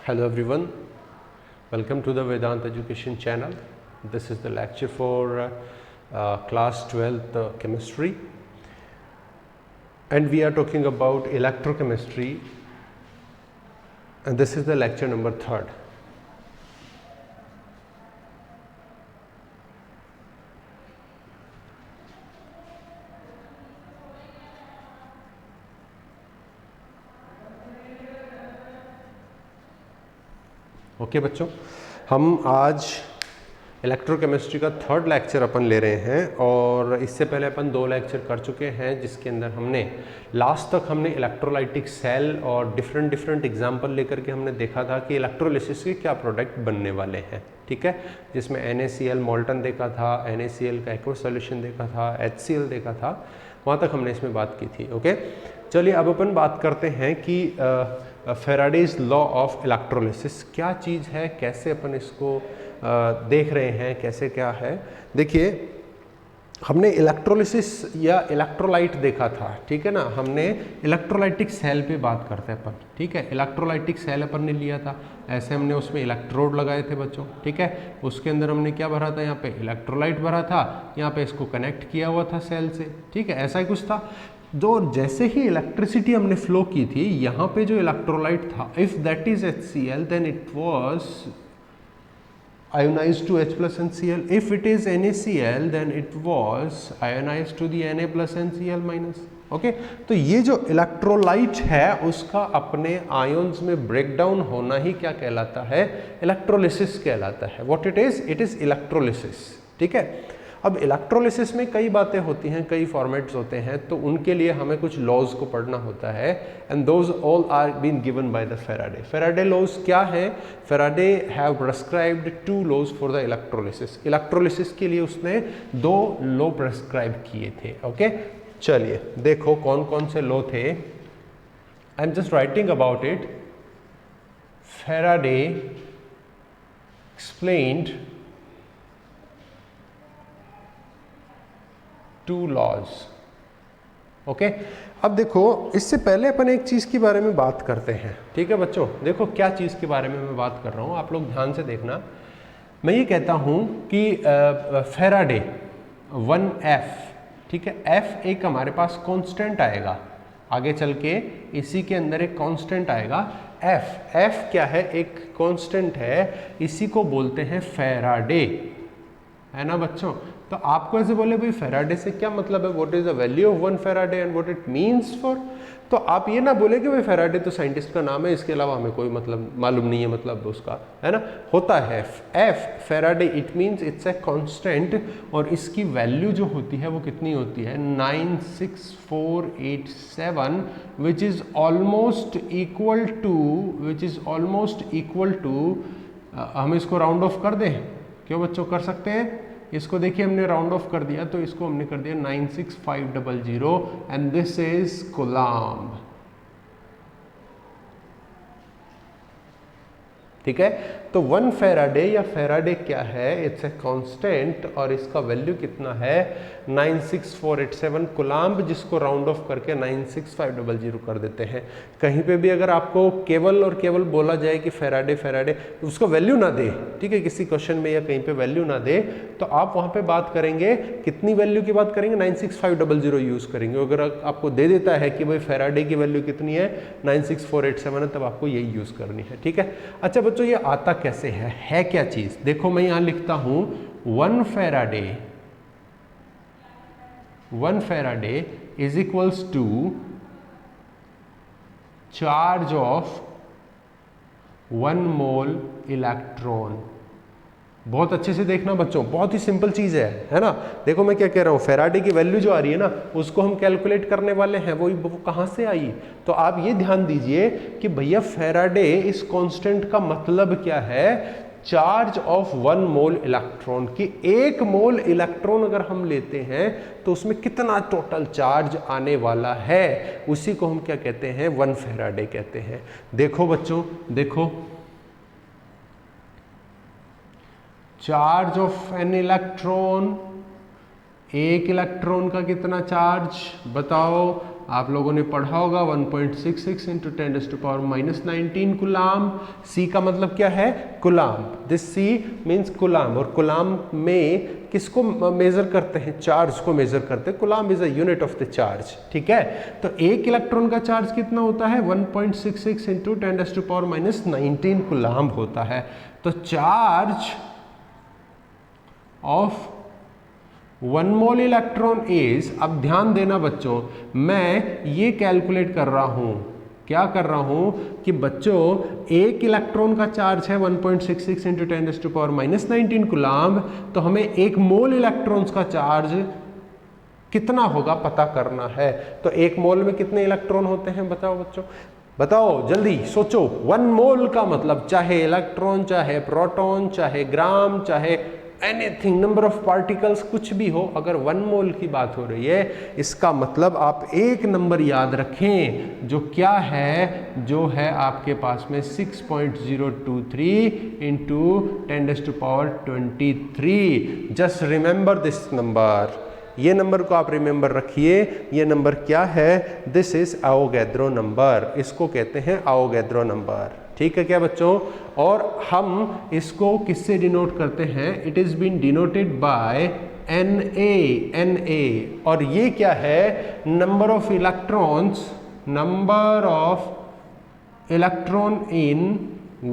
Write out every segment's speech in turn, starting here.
Hello everyone, welcome to the Vedant Education channel. This is the lecture for class 12th chemistry, and we are talking about electrochemistry, and this is the lecture number 3rd. Okay बच्चों, हम आज electrochemistry का 3rd lecture अपन ले रहे हैं और इससे पहले अपन 2 लेक्चर कर चुके हैं जिसके अंदर हमने लास्ट तक हमने इलेक्ट्रोलाइटिक सेल और डिफरेंट एग्जांपल लेकर के हमने देखा था कि इलेक्ट्रोलिसिस के क्या प्रोडक्ट बनने वाले हैं। ठीक है, जिसमें NaCl मोल्टन देखा था, NaCl का एक्वस सॉल्यूशन देखा था, HCl देखा था, वहाँ तक हमने इसमें बात की थी। ओके, चलिए अब अपन बात करते हैं कि फेराडेज लॉ ऑफ इलेक्ट्रोलिसिस क्या चीज़ है, कैसे अपन इसको देख रहे हैं, कैसे क्या है। देखिए, हमने इलेक्ट्रोलिसिस या इलेक्ट्रोलाइट देखा था, ठीक है ना। हमने इलेक्ट्रोलाइटिक सेल पे बात करते हैं अपन, ठीक है। इलेक्ट्रोलाइटिक सेल अपन ने लिया था, ऐसे हमने उसमें इलेक्ट्रोड लगाए थे बच्चों, ठीक है। उसके अंदर हमने क्या भरा था, यहाँ पे इलेक्ट्रोलाइट भरा था, यहाँ पे इसको कनेक्ट किया हुआ था सेल से, ठीक है, ऐसा ही कुछ था। जो जैसे ही इलेक्ट्रिसिटी हमने फ्लो की थी, यहाँ पे जो इलेक्ट्रोलाइट था, if that is HCl then it was ionized to H plus NCl. If it is NaCl then it was ionized to the Na plus NCl minus. Okay, तो ये जो इलेक्ट्रोलाइट है उसका अपने आयंस में ब्रेकडाउन होना ही क्या कहलाता है, इलेक्ट्रोलिसिस कहलाता है। व्हाट इट इज इलेक्ट्रोलिसिस, ठीक है। अब इलेक्ट्रोलिसिस में कई बातें होती हैं, कई फॉर्मेट्स होते हैं, तो उनके लिए हमें कुछ लॉज को पढ़ना होता है, and those all are been given by the Faraday. Faraday laws क्या है? Faraday have prescribed 2 laws for the electrolysis. Electrolysis के लिए उसने 2 लॉ प्रेस्क्राइब किए थे। ओके, चलिए देखो कौन कौन से लॉ थे। I am just writing about it. Faraday explained 2 laws. Okay, अब देखो, इससे पहले अपन एक चीज के बारे में बात करते हैं, ठीक है बच्चों। देखो क्या चीज के बारे में मैं बात कर रहा हूं, आप लोग ध्यान से देखना। मैं ये कहता हूं कि फेराडे 1F, ठीक है, F एक हमारे पास कांस्टेंट आएगा, आगे चल के इसी के अंदर एक कांस्टेंट आएगा F क्या है? एक कांस्टेंट है, इसी को बोलते हैं फेराडे, है ना बच्चों। तो आपको ऐसे बोले भाई फेराडे से क्या मतलब है, what is the value of 1 Faraday and what it means for. तो आप ये ना बोले कि भाई फेराडे तो साइंटिस्ट का नाम है, इसके अलावा हमें कोई मतलब मालूम नहीं है मतलब उसका, है ना। होता है F Faraday, it means it's a constant, और इसकी वैल्यू जो होती है वो कितनी होती है? 96487, which is almost equal to हम इसको राउंड ऑफ कर दें, क्यों बच्चों, कर सकते हैं। इसको देखिए हमने राउंड ऑफ कर दिया, तो इसको हमने कर दिया 96500, एंड दिस इज कूलम्ब, ठीक है। तो 1 फेराडे या फेराडे क्या है? इट्स ए कांस्टेंट, और इसका वैल्यू कितना है? 96487 कूलम्ब, जिसको राउंड ऑफ करके 96500 कर देते हैं। कहीं पे भी अगर आपको केवल और केवल बोला जाए कि फेराडे फेराडे, उसको वैल्यू ना दे, ठीक है, किसी क्वेश्चन में या कहीं पे वैल्यू ना दे, तो आप वहां पे बात करेंगे, कितनी वैल्यू की बात करेंगे? 96500 यूज करेंगे। अगर आपको दे देता है कि भाई फेराडे की वैल्यू कितनी है, 96487 है, तब आपको यही यूज करनी है, ठीक है। अच्छा बच्चों, ये आता कैसे है क्या चीज? देखो मैं यहां लिखता हूं 1 Faraday is equals to charge of 1 mole electron. बहुत अच्छे से देखना बच्चों, बहुत ही सिंपल चीज है ना। देखो मैं क्या कह रहा हूं, फेराडे की वैल्यू जो आ रही है ना, उसको हम कैलकुलेट करने वाले हैं, वो कहां से आई? तो आप ये ध्यान दीजिए कि भैया फेराडे इस कांस्टेंट का मतलब क्या है? चार्ज ऑफ 1 मोल इलेक्ट्रॉन की 1 मोल इलेक्ट्रॉन अगर हम लेते हैं तो उसमें कितना टोटल चार्ज आने वाला है, उसी को हम क्या कहते हैं? 1 फेराडे कहते हैं। देखो बच्चों, देखो, चार्ज ऑफ एन इलेक्ट्रॉन, एक इलेक्ट्रॉन का कितना चार्ज बताओ? आप लोगों ने पढ़ा होगा 1.66 इंटू 10⁻⁻19 कुलाम। सी का मतलब क्या है? Coulomb. This C means coulomb. और कुलाम में किसको मेजर करते हैं? चार्ज को मेजर करते हैं। कुलाम is a unit of the charge. ठीक है, तो एक इलेक्ट्रॉन का चार्ज कितना होता है? 1.66 इंटू 10⁻⁻19 कुलाम होता है। तो charge of 1 mole electron is, अब ध्यान देना बच्चों, मैं ये कैलकुलेट कर रहा हूं, क्या कर रहा हूं कि बच्चों एक इलेक्ट्रॉन का चार्ज है 1.66 इंटू 10⁻⁻19 कुलाम, तो हमें एक मोल इलेक्ट्रॉन्स का चार्ज कितना होगा पता करना है। तो एक मोल में कितने इलेक्ट्रॉन होते हैं बताओ बच्चों, बताओ जल्दी सोचो। 1 मोल का मतलब चाहे इलेक्ट्रॉन, चाहे प्रोटॉन, चाहे ग्राम, चाहे एनीथिंग, नंबर ऑफ पार्टिकल्स, कुछ भी हो, अगर 1 मोल की बात हो रही है, इसका मतलब आप एक नंबर याद रखें जो क्या है, जो है आपके पास में 6.023 into 10⁻23। Just remember this number, ये नंबर को आप रिमेंबर रखिए। ये नंबर क्या है? दिस इज आवोगैद्रो नंबर, इसको कहते हैं आवोगैद्रो नंबर। ठीक है क्या बच्चों? और हम इसको किससे डिनोट करते हैं? It is been denoted by Na। और ये क्या है? Number of electrons, number of electron in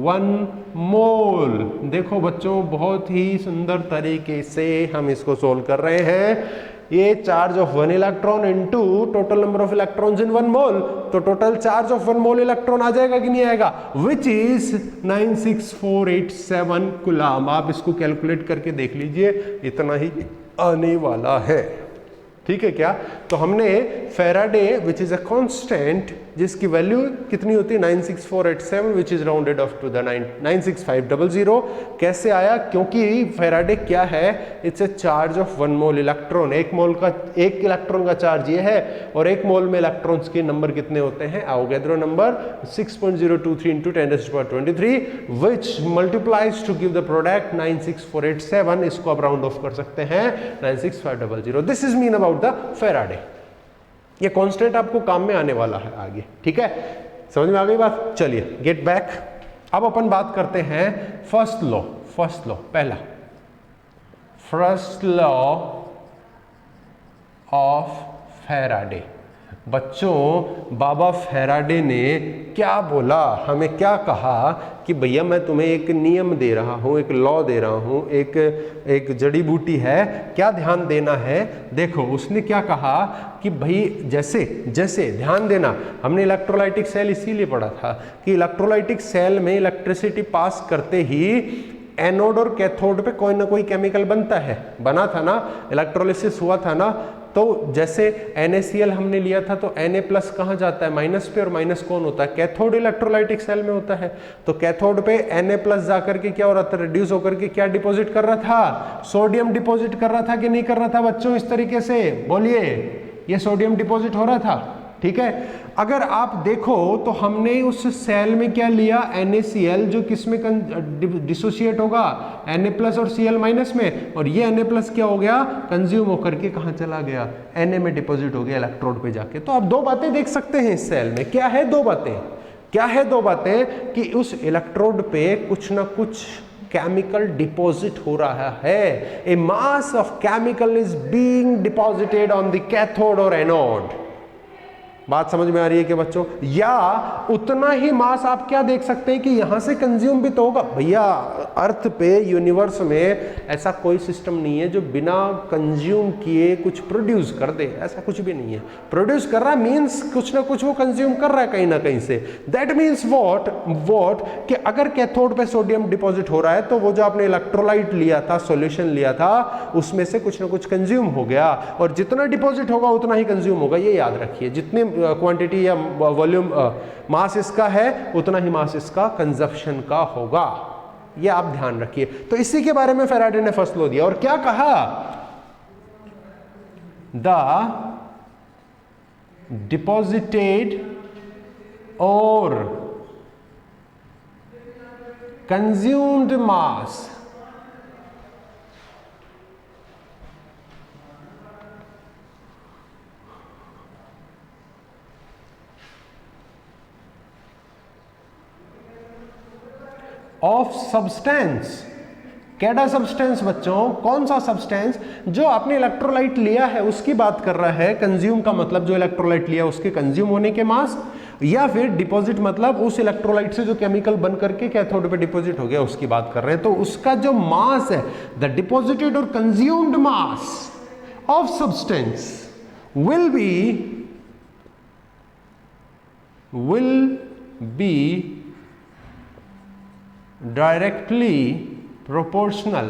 1 mole. देखो बच्चों, बहुत ही सुंदर तरीके से हम इसको सोल्व कर रहे हैं। ये charge of 1 electron into total number of electrons in 1 mole, तो total charge of 1 mole electron आ जाएगा कि नहीं आएगा? Which is 96487 coulomb. आप इसको कैलकुलेट करके देख लीजिए, इतना ही आने वाला है। ठीक है क्या? तो हमने Faraday which is a constant, जिसकी वैल्यू कितनी होती है? 96487, which is rounded off to the 96500। कैसे आया? क्योंकि फैराडे क्या है? It's a charge of 1 mole electron. एक मोल का, एक इलेक्ट्रॉन का चार्ज ये है, और एक मोल में इलेक्ट्रॉन्स के नंबर कितने होते हैं? Avogadro number 6.023 into 10⁻23, which multiplies to give the product 96487। इसको आप राउंड ऑफ कर सकते हैं 96500। This is mean about the Faraday. ये कांस्टेंट आपको काम में आने वाला है आगे। ठीक है, समझ में आ गई बात? चलिए गेट बैक। अब अपन बात करते हैं फर्स्ट लॉ। फर्स्ट लॉ, पहला फर्स्ट लॉ ऑफ फैराडे। बच्चों, बाबा फैराडे ने क्या बोला? हमें क्या कहा कि भैया मैं तुम्हें एक नियम दे रहा हूं, एक लॉ दे रहा हूं, एक जड़ी बूटी है, क्या ध्यान देना है? देखो उसने क्या कहा कि भाई जैसे जैसे ध्यान देना, हमने इलेक्ट्रोलाइटिक सेल इसीलिए पढ़ा था कि इलेक्ट्रोलाइटिक सेल में इलेक्ट्रिसिटी पास करते ही एनोड और कैथोड पे कोई ना कोई केमिकल बनता है, बना था ना, इलेक्ट्रोलिसिस हुआ था ना। तो जैसे NaCl हमने लिया था, तो Na+ कहाँ जाता है? माइनस पे, और माइनस कौन होता है? कैथोड इलेक्ट्रोलाइटिक सेल में होता है। तो कैथोड पे Na+ जाकर के क्या हो रहा था? रिड्यूस होकर के क्या डिपॉजिट कर रहा था? सोडियम डिपॉजिट कर रहा था कि नहीं कर रहा था बच्चों? इस तरीके से बोलिए, ये सोडियम डिपॉजिट हो रहा था। ठीक है, अगर आप देखो तो हमने उस सेल में क्या लिया? NaCl, जो किसमें डिसोशिएट होगा? Na+ और Cl- में, और ये Na+ क्या हो गया? कंज्यूम होकर के कहाँ चला गया? Na में डिपॉजिट हो गया इलेक्ट्रोड पे जाके। तो आप दो बातें देख सकते हैं इस सेल में। क्या है दो बातें? क्या है दो बातें? कि उस इलेक्ट्रोड पे कुछ ना कुछ केमिकल डिपॉजिट हो रहा है। A mass of chemical is being deposited on the cathode और एनोड। बात समझ में आ रही है कि बच्चों? या उतना ही मास आप क्या देख सकते हैं कि यहां से कंज्यूम भी तो होगा। भैया अर्थ पे, यूनिवर्स में ऐसा कोई सिस्टम नहीं है जो बिना कंज्यूम किए कुछ प्रोड्यूस कर दे, ऐसा कुछ भी नहीं है। प्रोड्यूस कर रहा मीन्स कुछ ना कुछ वो कंज्यूम कर रहा है कहीं ना कहीं से। दैट मीन्स व्हाट कि अगर कैथोड पे सोडियम डिपॉजिट हो रहा है, तो वो जो आपने इलेक्ट्रोलाइट लिया था, सॉल्यूशन लिया था, उसमें से कुछ ना कुछ कंज्यूम हो गया, और जितना डिपॉजिट होगा उतना ही कंज्यूम होगा। ये याद रखिए, जितने क्वांटिटी या वॉल्यूम मास इसका है, उतना ही मास इसका कंजप्शन का होगा। ये आप ध्यान रखिए। तो इसी के बारे में फैराडे ने फर्स्ट लॉ दिया, और क्या कहा? द डिपॉजिटेड और कंज्यूम्ड मास ऑफ सब्सटेंस। केड़ा सब्सटेंस बच्चों, कौन सा सब्सटेंस? जो आपने इलेक्ट्रोलाइट लिया है उसकी बात कर रहा है। कंज्यूम का मतलब जो इलेक्ट्रोलाइट लिया उसके कंज्यूम होने के मास, या फिर डिपॉजिट मतलब उस इलेक्ट्रोलाइट से जो केमिकल बन करके कैथोड पे डिपॉजिट हो गया उसकी बात कर रहे हैं। तो उसका जो मास है, द डिपॉजिटेड और consumed mass of substance will be directly proportional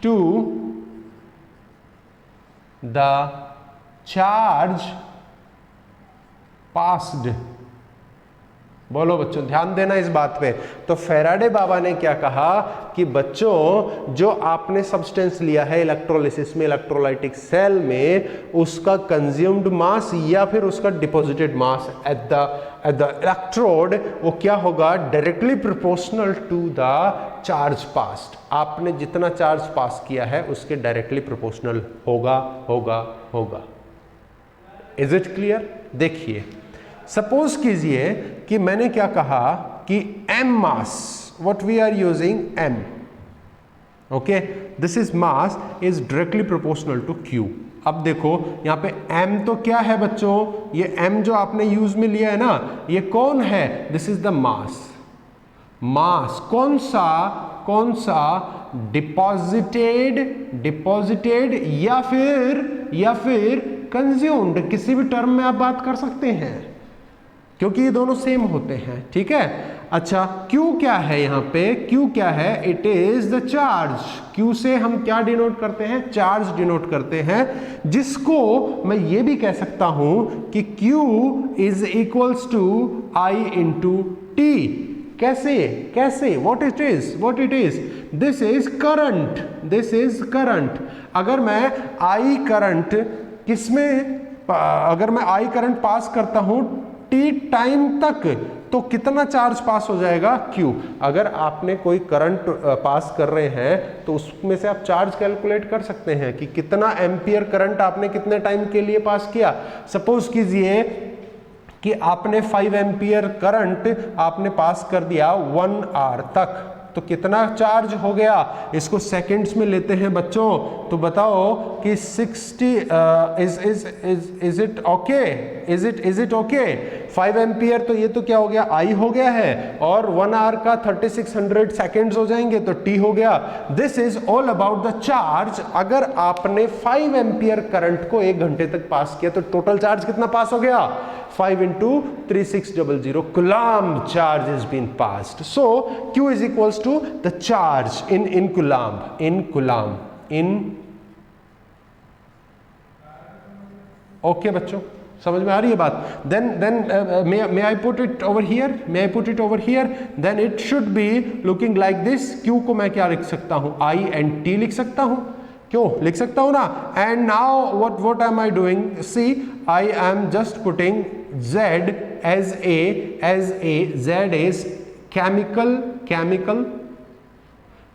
to the charge passed। बोलो बच्चों, ध्यान देना इस बात पे। तो फैराडे बाबा ने क्या कहा कि बच्चों जो आपने सब्सटेंस लिया है इलेक्ट्रोलिसिस में, इलेक्ट्रोलाइटिक सेल में, उसका कंज्यूम्ड मास या फिर उसका deposited mass at the electrode, वो क्या होगा? Directly proportional to the charge passed. आपने जितना चार्ज पास किया है उसके डायरेक्टली प्रोपोर्शनल होगा। Is it clear? देखिए, सपोज कीजिए कि मैंने क्या कहा कि m mass, what we are using m, okay, this is mass is directly proportional to q। अब देखो यहां पे m तो क्या है बच्चों, ये m जो आपने यूज में लिया है ना, ये कौन है? This is the mass. कौन सा? डिपॉजिटेड या फिर कंज्यूम्ड, किसी भी टर्म में आप बात कर सकते हैं क्योंकि ये दोनों सेम होते हैं, ठीक है। अच्छा, Q क्या है यहाँ पे? Q क्या है? It is the charge. Q से हम क्या डिनोट करते हैं? चार्ज डिनोट करते हैं, जिसको मैं ये भी कह सकता हूं कि Q is equals to I into T. कैसे? What it is? This is current. अगर मैं I करंट अगर मैं I करंट पास करता हूं टी टाइम तक, तो कितना चार्ज पास हो जाएगा? Q। अगर आपने कोई करंट पास कर रहे हैं तो उसमें से आप चार्ज कैलकुलेट कर सकते हैं कि कितना एम्पियर करंट आपने कितने टाइम के लिए पास किया। सपोज कीजिए कि आपने 5 एम्पियर करंट आपने पास कर दिया 1 आवर तक, तो कितना चार्ज हो गया? इसको सेकंड्स में लेते हैं बच्चों, तो बताओ कि 60 इज इट ओके? 5 एम्पियर तो ये तो क्या हो गया? I हो गया है, और 1 आवर का 3600 सेकेंड्स हो जाएंगे तो T हो गया। This is all about the charge. अगर आपने 5 एम्पियर करंट को 1 घंटे तक पास किया तो टोटल चार्ज कितना पास हो गया? 5 into 3600 coulomb charge has been passed. So Q is equals to the charge in coulomb. Okay बच्चों, समझ में आ रही है बात? Then may I put it over here? Then it should be looking like this. Q को मैं क्या लिख सकता हूँ? I and T लिख सकता हूँ। क्यों लिख सकता हूँ ना? And now what am I doing? See, I am just putting Z as a Z is chemical।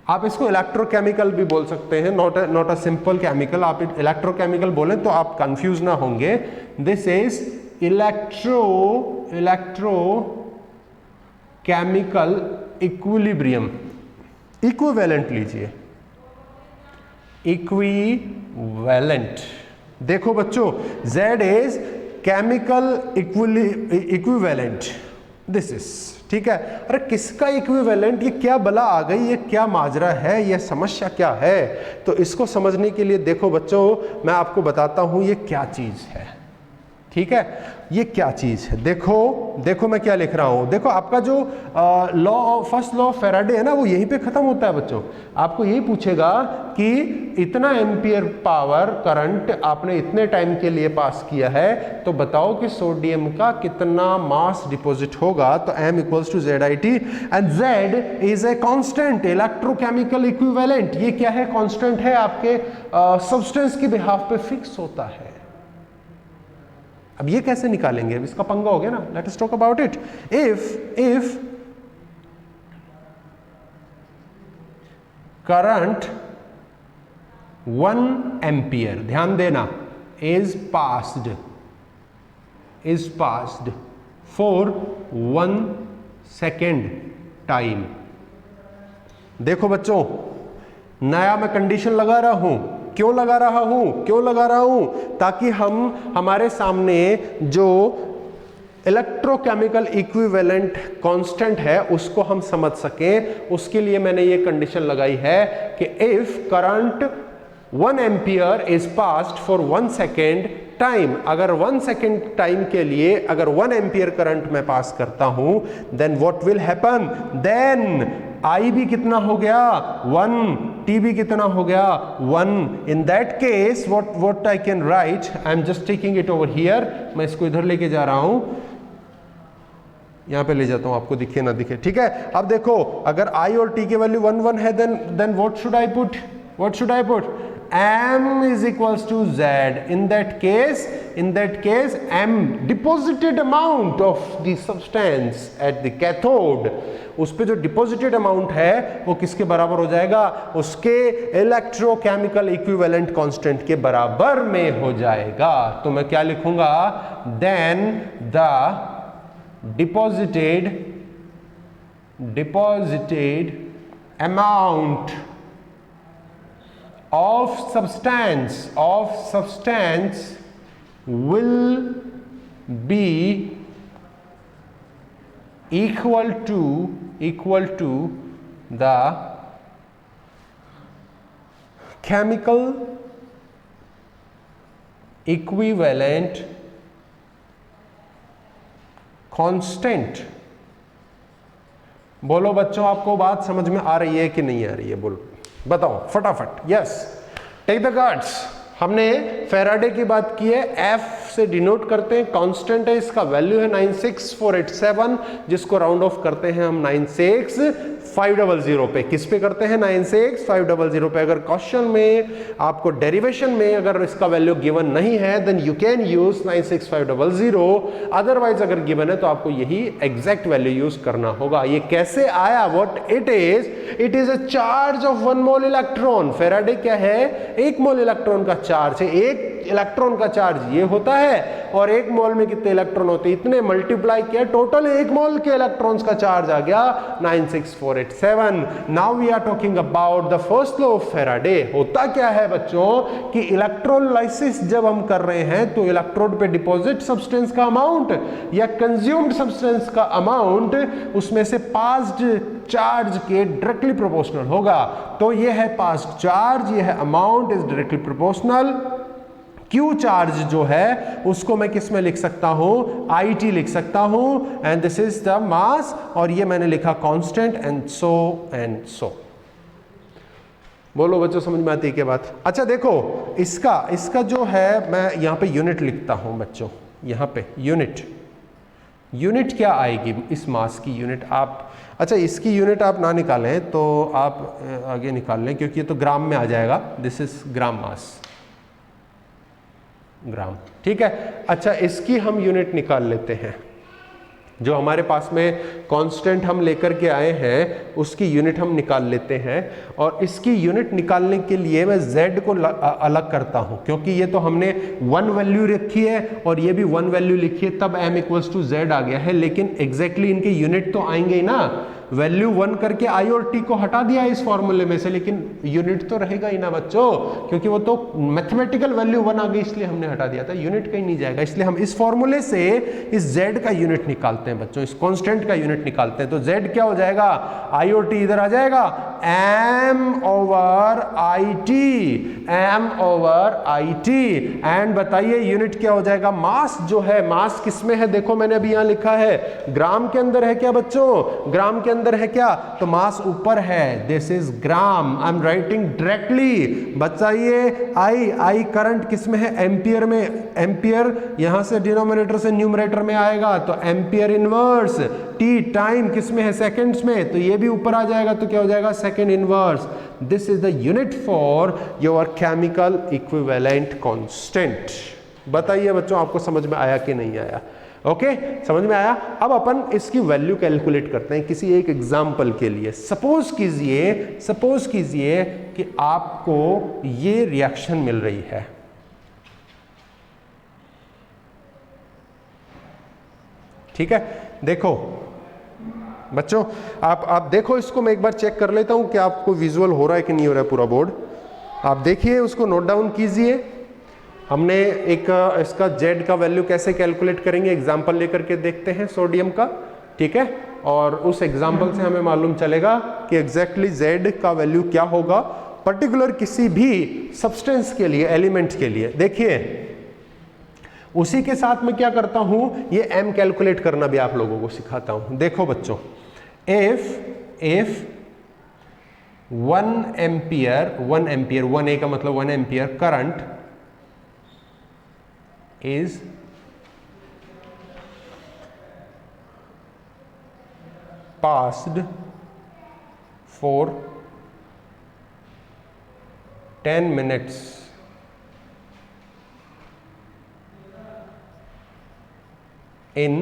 आप इसको इलेक्ट्रोकेमिकल भी बोल सकते हैं, नॉट अ सिंपल केमिकल। आप इलेक्ट्रोकेमिकल बोलें तो आप कंफ्यूज ना होंगे। This is electrochemical equilibrium. Equivalent लीजिए, इक्विवेलेंट। देखो बच्चों, Z is chemical equivalent, this is, ठीक है। अरे किसका इक्विवेलेंट? ये क्या बला आ गई, ये क्या माजरा है, ये समस्या क्या है? तो इसको समझने के लिए देखो बच्चों, मैं आपको बताता हूं ये क्या चीज है, ठीक है। ये क्या चीज है? देखो मैं क्या लिख रहा हूं। देखो आपका जो फर्स्ट लॉ ऑफ फैराडे है ना, वो यहीं पे खत्म होता है बच्चों। आपको यही पूछेगा कि इतना एम्पियर पावर करंट आपने इतने टाइम के लिए पास किया है, तो बताओ कि सोडियम का कितना मास डिपॉजिट होगा। तो M equals to ZIT and Z is a constant, electrochemical equivalent. ये क्या है? कांस्टेंट है, आपके सब्सटेंस के बिहाफ पे फिक्स होता है। अब ये कैसे निकालेंगे? अब इसका पंगा हो गया ना। Let us talk about it. If current 1 ampere, ध्यान देना, is passed for 1 second time. देखो बच्चों, नया मैं कंडीशन लगा रहा हूं। क्यों लगा रहा हूं? ताकि हम हमारे सामने जो इलेक्ट्रोकेमिकल इक्विवेलेंट कांस्टेंट है उसको हम समझ सकें। उसके लिए मैंने ये कंडीशन लगाई है कि if current 1 ampere is passed for 1 second time, अगर 1 सेकेंड टाइम के लिए अगर 1 एम्पियर करंट मैं पास करता हूं, then what will happen, then I भी कितना हो गया 1, T भी कितना हो गया 1। In that case what I can write, I am just taking it over here, मैं इसको इधर लेके जा रहा हूं, यहां पे ले जाता हूं, आपको दिखे ना दिखे, ठीक है। अब देखो, अगर I और T की वैल्यू 1 1 है, then what should I put, M is equals to Z. In that case M deposited amount of the substance at the cathode, उस पे जो डिपॉजिटेड अमाउंट है वो किसके बराबर हो जाएगा, उसके इलेक्ट्रोकेमिकल इक्विवेलेंट कांस्टेंट के बराबर में हो जाएगा। तो मैं क्या लिखूंगा, then the deposited amount of substance will be equal to the chemical equivalent constant। बोलो बच्चों, आपको बात समझ में आ रही है कि नहीं आ रही है, बोलो बताओ फटाफट। Yes, take the cards. हमने फैराडे की बात की है, F से डिनोट करते हैं, कांस्टेंट है, इसका वैल्यू है 96487, जिसको राउंड ऑफ करते हैं हम 96500 पे। किस पे करते हैं, 96500 पे। अगर क्वेश्चन में आपको डेरिवेशन में अगर इसका वैल्यू गिवन नहीं है, then you can use 96500, otherwise अगर गिवन है तो आपको यही एग्जैक्ट वैल्यू यूज करना होगा। ये कैसे आया, what it is a charge of 1 mole electron. Faraday क्या है, 1 मोल इलेक्ट्रॉन का चार्ज है। 1 इलेक्ट्रॉन का चार्ज ये होता है, और 1 मोल में कितने इलेक्ट्रॉन होते हैं, इतने मल्टीप्लाई किया, टोटल 1 मोल के इलेक्ट्रॉन्स का चार्ज आ गया 96487। Now we are talking about the first law of Faraday. होता क्या है बच्चों कि इलेक्ट्रोलाइसिस जब हम कर रहे हैं तो इलेक्ट्रोड पे डिपॉजिट सब्सटेंस का अमाउंट या कंज्यूम्ड सब्सटेंस का अमाउंट उसमें से पास्ड चार्ज के डायरेक्टली प्रोपोर्शनल होगा। तो ये है पास्ड चार्ज, ये है amount is directly proportional. Q charge जो है उसको मैं किस में लिख सकता हूं, IT लिख सकता हूं, and this is the mass, और ये मैंने लिखा कांस्टेंट, एंड सो। बोलो बच्चों, समझ में आती है क्या बात? अच्छा देखो, इसका जो है, मैं यहां पे यूनिट लिखता हूं बच्चों, यहां पे यूनिट क्या आएगी इस मास की यूनिट। आप अच्छा, इसकी यूनिट आप ना निकालें तो आप आगे निकाल लें, क्योंकि ये तो ग्राम में आ जाएगा। दिस इज ग्राम मास, ग्राम, ठीक है। अच्छा, इसकी हम यूनिट निकाल लेते हैं। जो हमारे पास में कांस्टेंट हम लेकर के आए हैं उसकी यूनिट हम निकाल लेते हैं, और इसकी यूनिट निकालने के लिए मैं Z को अलग करता हूं, क्योंकि ये तो हमने 1 वैल्यू रखी है और ये भी 1 वैल्यू लिखी है, तब M = Z आ गया है। लेकिन एग्जैक्टली इनके यूनिट तो आएंगे ही ना, वैल्यू 1 करके I और T को हटा दिया इस फॉर्मूले में से, लेकिन यूनिट तो रहेगा ही ना बच्चों, क्योंकि वो तो मैथमेटिकल वैल्यू 1 आ गई इसलिए हमने हटा दिया था, यूनिट कहीं नहीं जाएगा। इसलिए हम इस फॉर्मूले से इस Z का यूनिट निकालते हैं बच्चों, इस कांस्टेंट का यूनिट निकालते हैं। तो Z क्या हो जाएगा, I और T इधर आ जाएगा, M/IT, एंड बताइए यूनिट क्या हो जाएगा, मास जो है, मास किसमें है, देखो मैंने अभी यहां लिखा है, ग्राम के अंदर है क्या बच्चों, ग्राम के अंदर है क्या, तो मास ऊपर है, this is gram, I am writing directly. बताइए आई करंट किस में है, एम्पियर में, एम्पियर यहां से डिनोमिनेटर से न्यूमरेटर में आएगा तो एम्पियर इनवर्स, टी टाइम किस में है, सेकंड्स में, तो ये भी ऊपर आ जाएगा तो क्या हो जाएगा, second inverse. This is the unit for your chemical equivalent constant. बताइए बच्चों, आपको समझ में आया कि नहीं आया? ओके, समझ में आया। अब अपन इसकी वैल्यू कैलकुलेट करते हैं किसी एक एग्जाम्पल के लिए। सपोज कीजिए कि आपको ये रिएक्शन मिल रही है, ठीक है, देखो बच्चों आप देखो इसको, मैं एक बार चेक कर लेता हूं कि आपको विजुअल हो रहा है कि नहीं हो रहा है पूरा बोर्ड। आप देखिए, उसको नोट डाउन कीजिए। हमने एक इसका Z का वैल्यू कैसे कैलकुलेट करेंगे एग्जांपल लेकर के देखते हैं सोडियम का, ठीक है, और उस एग्जांपल से हमें मालूम चलेगा कि एग्जैक्टली Z का वैल्यू क्या होगा पर्टिकुलर किसी भी सब्सटेंस के लिए, एलिमेंट के लिए। देखिए उसी के साथ मैं क्या करता हूं, ये M कैलकुलेट करना भी आप लोगों को सिखाता हूं। देखो बच्चों, if 1 एम्पियर 1A का मतलब 1 ampere current is passed for 10 minutes in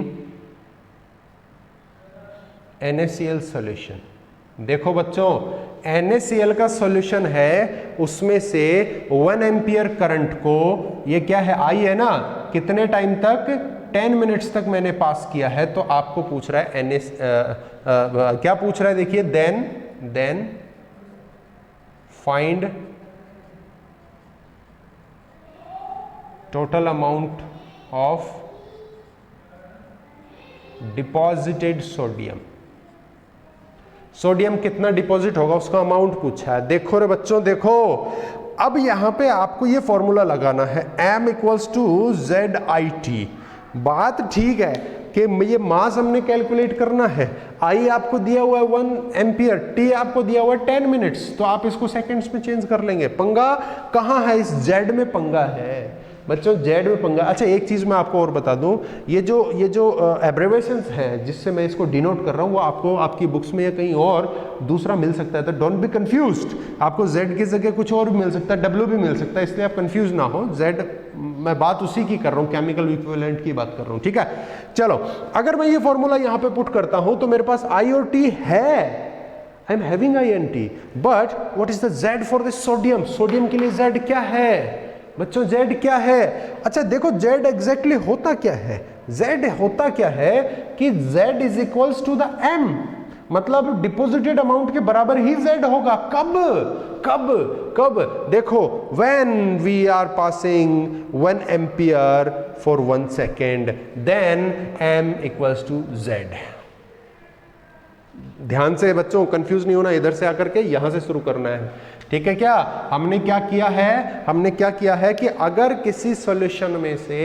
NaCl solution। देखो बच्चों, NaCl का सॉल्यूशन है, उसमें से 1 एम्पियर करंट को, ये क्या है I है ना, कितने टाइम तक, 10 मिनट्स तक मैंने पास किया है। तो आपको पूछ रहा है क्या पूछ रहा है, देखिए then find total amount of deposited sodium. Sodium कितना डिपॉजिट होगा उसका अमाउंट पूछा है। देखो रे बच्चों, देखो अब यहां पे आपको ये फॉर्मूला लगाना है, M इक्वल्स टू ZIT। बात ठीक है कि ये मास हमने कैलकुलेट करना है, I आपको दिया हुआ है 1 एम्पियर, T आपको दिया हुआ है 10 मिनट्स, तो आप इसको सेकंड्स में चेंज कर लेंगे। पंगा कहां है, इस Z में पंगा है बच्चों, Z में पंगा। अच्छा एक चीज मैं आपको और बता दूं, ये जो एब्रेविएशंस हैं जिससे मैं इसको डिनोट कर रहा हूं, वो आपको आपकी बुक्स में या कहीं और दूसरा मिल सकता है, तो डोंट बी कंफ्यूज्ड। आपको Z की जगह कुछ और भी मिल सकता है, W भी मिल सकता है, इसलिए आप कंफ्यूज ना हो। Z मैं बात उसी की कर रहा हूं, केमिकल इक्विवेलेंट की बात कर रहा हूं, ठीक है। चलो अगर मैं ये फॉर्मूला यहां पे पुट करता हूं तो मेरे पास I और T है, I am having I and T, but what is the Z for this sodium. Sodium के लिए Z क्या है बच्चों, Z क्या है। अच्छा देखो Z एग्जैक्टली होता क्या है, Z होता क्या है कि Z is equals to the M, मतलब डिपॉजिटेड अमाउंट के बराबर ही Z होगा। कब कब कब, देखो when we are passing 1 ampere for 1 second, then M equals to Z। ध्यान से बच्चों कंफ्यूज नहीं होना, इधर से आकर के यहां से शुरू करना है, ठीक है। क्या हमने क्या किया है कि अगर किसी सॉल्यूशन में से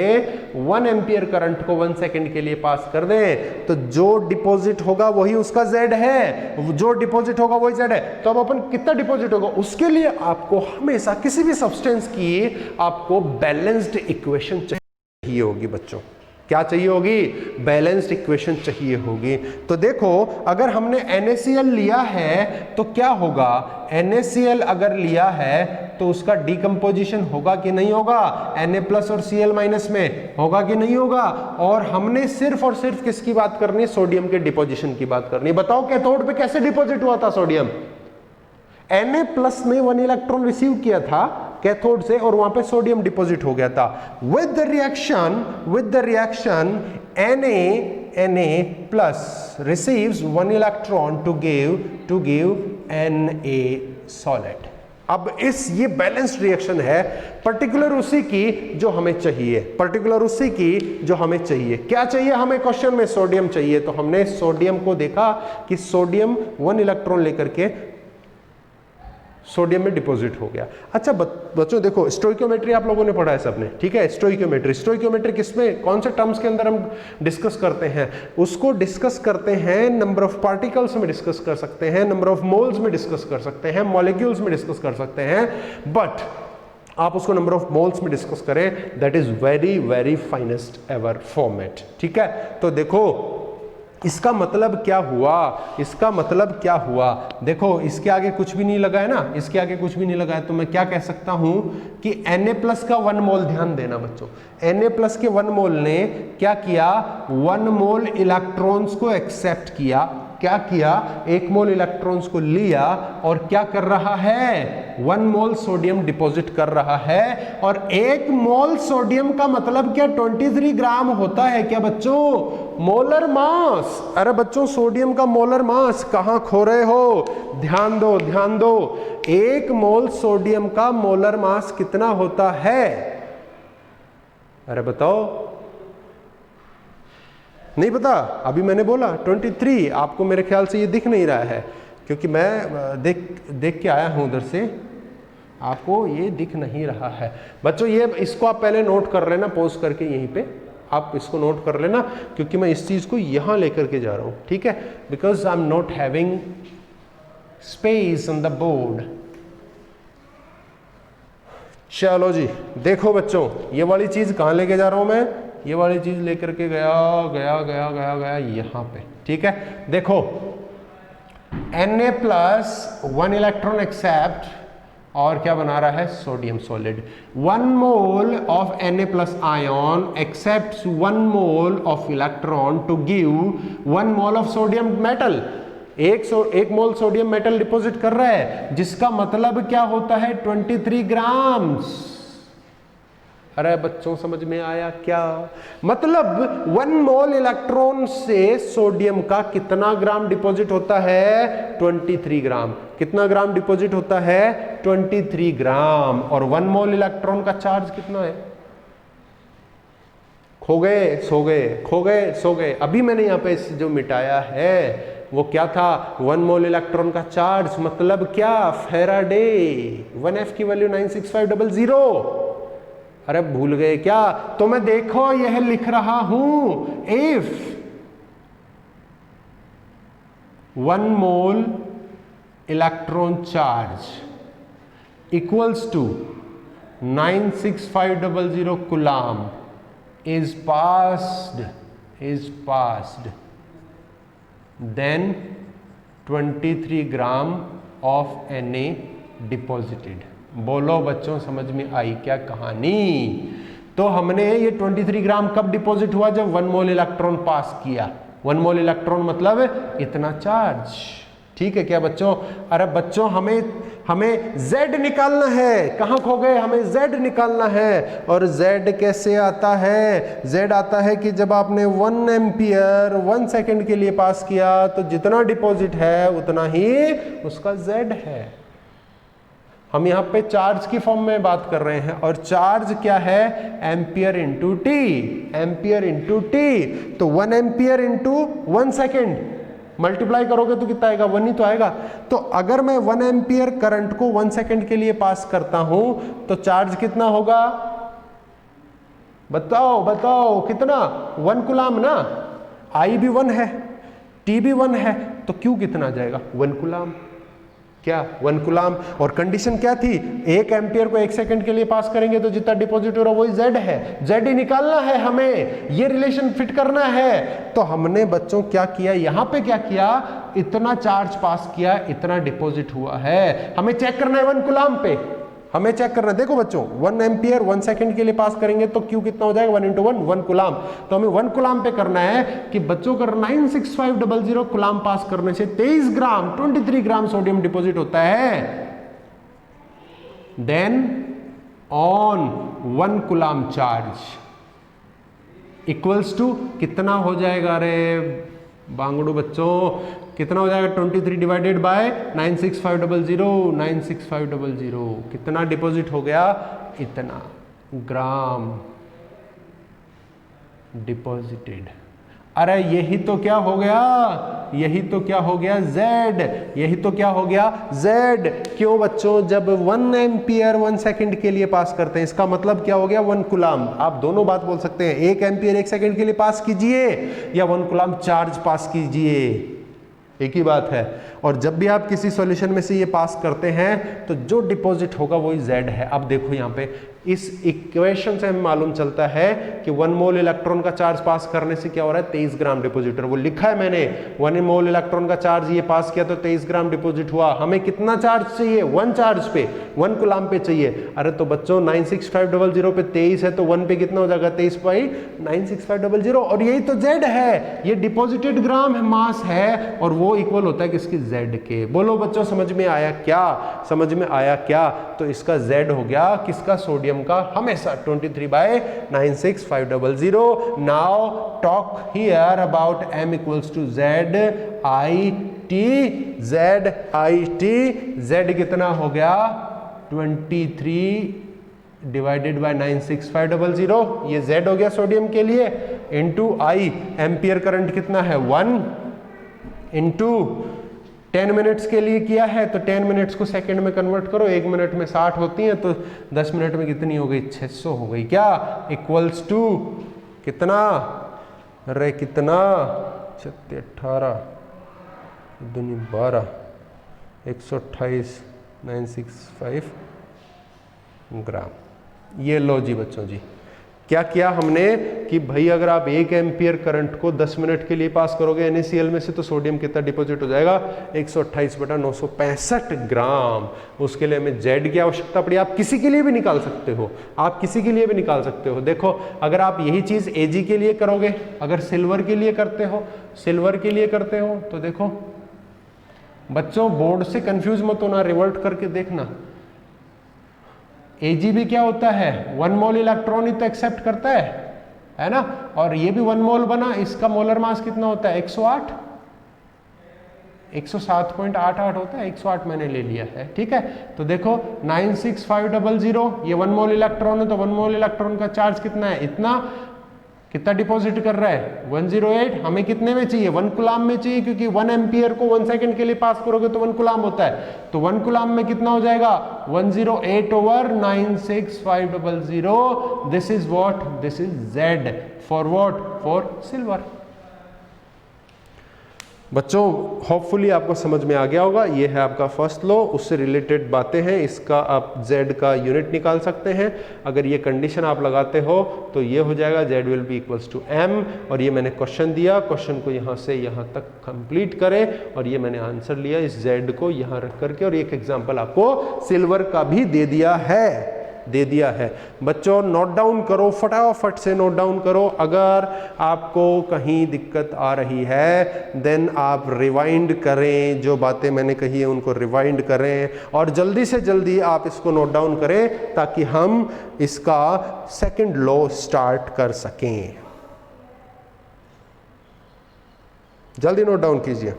1 एम्पियर करंट को 1 सेकंड के लिए पास कर दें तो जो डिपॉजिट होगा वही उसका Z है, जो डिपॉजिट होगा वही Z है। तो अब अपन कितना डिपॉजिट होगा उसके लिए आपको हमेशा किसी भी सब्सटेंस की आपको बैलेंस्ड इक्वेशन चाहिए होगी बच्चों। क्या चाहिए होगी, बैलेंस्ड इक्वेशन चाहिए होगी। तो देखो अगर हमने NaCl लिया है तो क्या होगा, NaCl अगर लिया है तो उसका डिकम्पोजिशन होगा कि नहीं होगा, Na प्लस और Cl माइनस में होगा कि नहीं होगा। और हमने सिर्फ और सिर्फ किसकी बात करनी है, सोडियम के डिपोजिशन की बात करनी है। बताओ कैथोड पे कैसे डिपॉजिट हुआ था सोडियम, Na प्लस में 1 इलेक्ट्रॉन रिसीव किया था कैथोड से और वहां पे सोडियम डिपॉजिट हो गया था। With the reaction Na plus receives 1 electron to give Na solid. अब ये बैलेंस्ड रिएक्शन है, पर्टिकुलर उसी की जो हमें चाहिए, क्या चाहिए हमें, क्वेश्चन में सोडियम चाहिए। तो हमने सोडियम को देखा कि सोडियम 1 इलेक्ट्रॉन लेकर के सोडियम में डिपॉजिट हो गया। अच्छा बच्चों देखो स्टोइकियोमेट्री आप लोगों ने पढ़ा है सबने, ठीक है। स्टोइकियोमेट्री किसमें, कौन से टर्म्स के अंदर हम डिस्कस करते हैं, उसको डिस्कस करते हैं नंबर ऑफ पार्टिकल्स में डिस्कस कर सकते हैं, नंबर ऑफ मोल्स में डिस्कस कर सकते हैं, मॉलिक्यूल्स में डिस्कस कर सकते हैं, बट आप उसको नंबर ऑफ मोल्स में डिस्कस करें, that is very very finest ever format, ठीक है। तो देखो इसका मतलब क्या हुआ, देखो इसके आगे कुछ भी नहीं लगा है ना, इसके आगे कुछ भी नहीं लगा है, तो मैं क्या कह सकता हूं कि Na प्लस का 1 मोल, ध्यान देना बच्चों, Na प्लस के 1 मोल ने क्या किया, 1 मोल इलेक्ट्रॉन्स को एक्सेप्ट किया, क्या किया, 1 मोल इलेक्ट्रॉन्स को लिया और क्या कर रहा है, 1 मोल सोडियम डिपॉजिट कर रहा है। और 1 मोल सोडियम का मतलब क्या, 23 ग्राम होता है क्या बच्चों, मोलर मास। अरे बच्चों सोडियम का मोलर मास कहां खो रहे हो, ध्यान दो ध्यान दो। 1 मोल सोडियम का मोलर मास कितना होता है, अरे बताओ, नहीं पता, अभी मैंने बोला 23। आपको मेरे ख्याल से ये दिख नहीं रहा है क्योंकि मैं देख के आया हूं उधर से, आपको ये दिख नहीं रहा है बच्चों। ये इसको आप पहले नोट कर लेना, पॉज करके यहीं पे आप इसको नोट कर लेना, क्योंकि मैं इस चीज को यहां लेकर के जा रहा हूं, ठीक है, because I am not having space on the board. चलो जी देखो बच्चों, ये वाली चीज कहां लेके जा रहा हूं मैं, ये वाली चीज लेकर के गया यहां पे, ठीक है। देखो Na+ 1 इलेक्ट्रॉन एक्सेप्ट और क्या बना रहा है, sodium solid. 1 mole of Na+ ion accepts 1 mole of electron to give 1 mole of sodium metal. 1 mole sodium metal deposit कर रहा है, जिसका मतलब क्या होता है, 23 ग्राम्स। अरे बच्चों समझ में आया क्या, मतलब 1 मोल इलेक्ट्रॉन से सोडियम का कितना ग्राम डिपॉजिट होता है, 23 ग्राम। कितना ग्राम डिपॉजिट होता है, 23 ग्राम। और 1 मोल इलेक्ट्रॉन का चार्ज कितना है, खो गए सो गए, खो गए सो गए। अभी मैंने यहां पे जो मिटाया है वो क्या था, 1 मोल इलेक्ट्रॉन का चार्ज मतलब क्या, फैराडे। 1F की वैल्यू 96500। अरे भूल गए क्या, तो मैं देखो यह लिख रहा हूं, if 1 mole electron charge equals to 96500 coulomb is passed then 23 gram of Na deposited। बोलो बच्चों समझ में आई क्या कहानी। तो हमने ये 23 ग्राम कब डिपॉजिट हुआ, जब 1 मोल इलेक्ट्रॉन पास किया। 1 मोल इलेक्ट्रॉन मतलब इतना चार्ज, ठीक है क्या बच्चों। अरे बच्चों हमें Z निकालना है, कहां खो गए, हमें Z निकालना है। और Z कैसे आता है, Z आता है कि जब आपने 1 एम्पियर 1 सेकेंड के लिए पास किया तो जितना डिपॉजिट है उतना ही उसका Z है। हम यहाँ पे चार्ज की फॉर्म में बात कर रहे हैं, और चार्ज क्या है, ampere into T, ampere into T. तो 1 एम्पियर इंटू 1 सेकेंड मल्टीप्लाई करोगे तो कितना आएगा, 1 ही तो आएगा। तो अगर मैं 1 एम्पियर करंट को 1 सेकेंड के लिए पास करता हूं तो चार्ज कितना होगा, बताओ कितना, 1 कूलम ना। I भी 1 है, T भी 1 है, तो Q कितना आ जाएगा, 1 कूलम। क्या, 1 कूलम। और कंडीशन क्या थी, 1 एम्पियर को 1 सेकंड के लिए पास करेंगे तो जितना डिपॉजिट हो रहा है वही Z है, Z ही निकालना है हमें, ये रिलेशन फिट करना है। तो हमने बच्चों क्या किया, यहां पे क्या किया, इतना चार्ज पास किया, इतना डिपॉजिट हुआ है। हमें चेक करना है 1 कूलम पे, हमें चेक करना है। देखो बच्चों 1 एम्पियर 1 सेकंड के लिए पास करेंगे तो Q कितना हो जाएगा, 1 इंटू 1 कूलम। तो हमें 1 कूलम पे करना है कि बच्चों का 96500 कूलम पास करने से 23 ग्राम सोडियम डिपॉजिट होता है। Then on 1 coulomb charge equals to कितना हो जाएगा, अरे बांगड़ू बच्चों कितना हो जाएगा, 23 डिवाइडेड बाय 96500 कितना डिपॉजिट हो गया, इतना ग्राम डिपॉजिटेड। अरे यही तो क्या हो गया, यही तो क्या हो गया Z, यही तो क्या हो गया Z। क्यों बच्चों, जब 1 एम्पियर 1 सेकंड के लिए पास करते हैं इसका मतलब क्या हो गया, 1 कूलम। आप दोनों बात बोल सकते हैं, 1 एम्पियर 1 सेकंड के लिए पास कीजिए या 1 कूलम चार्ज पास कीजिए, एक ही बात है। और जब भी आप किसी सॉल्यूशन में से ये पास करते हैं तो जो डिपॉजिट होगा वही Z है। अब देखो यहाँ पे इस इक्वेशन से हमें मालूम चलता है कि 1 मोल इलेक्ट्रॉन का चार्ज पास करने से क्या हो रहा है, 23 ग्राम डिपॉजिट। वो लिखा है मैंने, 1 मोल इलेक्ट्रॉन का चार्ज ये पास किया तो 23 ग्राम डिपॉजिट हुआ। हमें कितना चार्ज चाहिए, 1 चार्ज पे 1 कूलाम पे चाहिए। अरे तो बच्चों 96500 पे 23 है तो 1 पे कितना हो जाएगा, 23/96500। और यही तो Z है, ये डिपॉजिटेड ग्राम है, मास है, और वो इक्वल होता है किसकी, Z के। बोलो बच्चों समझ में आया क्या, समझ में आया क्या? तो इसका Z हो गया किसका, सोडियम का, हमेशा 23/96500। Now talk here about M equals to ZIT। Z कितना हो गया, 23/96500, ये Z हो गया सोडियम के लिए, इनटू I, एम्पियर करंट कितना है 1, इनटू 10 मिनट्स के लिए किया है तो 10 मिनट्स को सेकंड में कन्वर्ट करो, 1 मिनट में 60 होती हैं तो 10 मिनट में कितनी हो गई, 600 हो गई क्या, इक्वल्स टू कितना, अरे कितना, 18 दूनी 12, 128,965 ग्राम। ये लो जी बच्चों जी, क्या किया हमने कि भाई अगर आप 1 एम्पियर करंट को 10 मिनट के लिए पास करोगे NaCl में से तो सोडियम कितना डिपॉजिट हो जाएगा, 128/965 ग्राम। उसके लिए हमें Z की आवश्यकता पड़ी। आप किसी के लिए भी निकाल सकते हो, आप किसी के लिए भी निकाल सकते हो। देखो अगर आप यही चीज Ag के लिए करोगे, अगर सिल्वर के लिए करते हो, सिल्वर के लिए करते हो तो देखो बच्चों बोर्ड से कंफ्यूज मत होना, रिवर्ट करके देखना। Ag भी क्या होता है, 1 मोल इलेक्ट्रॉन ही तो एक्सेप्ट करता है ना, और ये भी 1 मोल बना, इसका मोलर मास कितना होता है, 108, 107.88 होता है, 108 मैंने ले लिया है, ठीक है। तो देखो 96500, ये 1 मोल इलेक्ट्रॉन है तो 1 मोल इलेक्ट्रॉन का चार्ज कितना है, इतना, कितना डिपॉजिट कर रहा है 108, हमें कितने में चाहिए, 1 कूलाम में चाहिए, क्योंकि 1 एम्पियर को 1 सेकंड के लिए पास करोगे तो 1 कूलाम होता है, तो 1 कूलाम में कितना हो जाएगा, 108/96500। This is what, this is Z for what, for silver. बच्चों होपफुली आपको समझ में आ गया होगा, ये है आपका फर्स्ट लॉ, उससे रिलेटेड बातें हैं, इसका आप Z का यूनिट निकाल सकते हैं। अगर ये कंडीशन आप लगाते हो तो ये हो जाएगा Z will be equals to M, और ये मैंने क्वेश्चन दिया, क्वेश्चन को यहाँ से यहाँ तक कंप्लीट करें, और ये मैंने आंसर लिया इस Z को यहाँ रख करके, और एक एग्जाम्पल आपको सिल्वर का भी दे दिया है। बच्चों नोट डाउन करो, फटाफट से नोट डाउन करो। अगर आपको कहीं दिक्कत आ रही है देन आप रिवाइंड करें, जो बातें मैंने कही है उनको रिवाइंड करें, और जल्दी से जल्दी आप इसको नोट डाउन करें ताकि हम इसका सेकंड लॉ स्टार्ट कर सकें। जल्दी नोट डाउन कीजिए।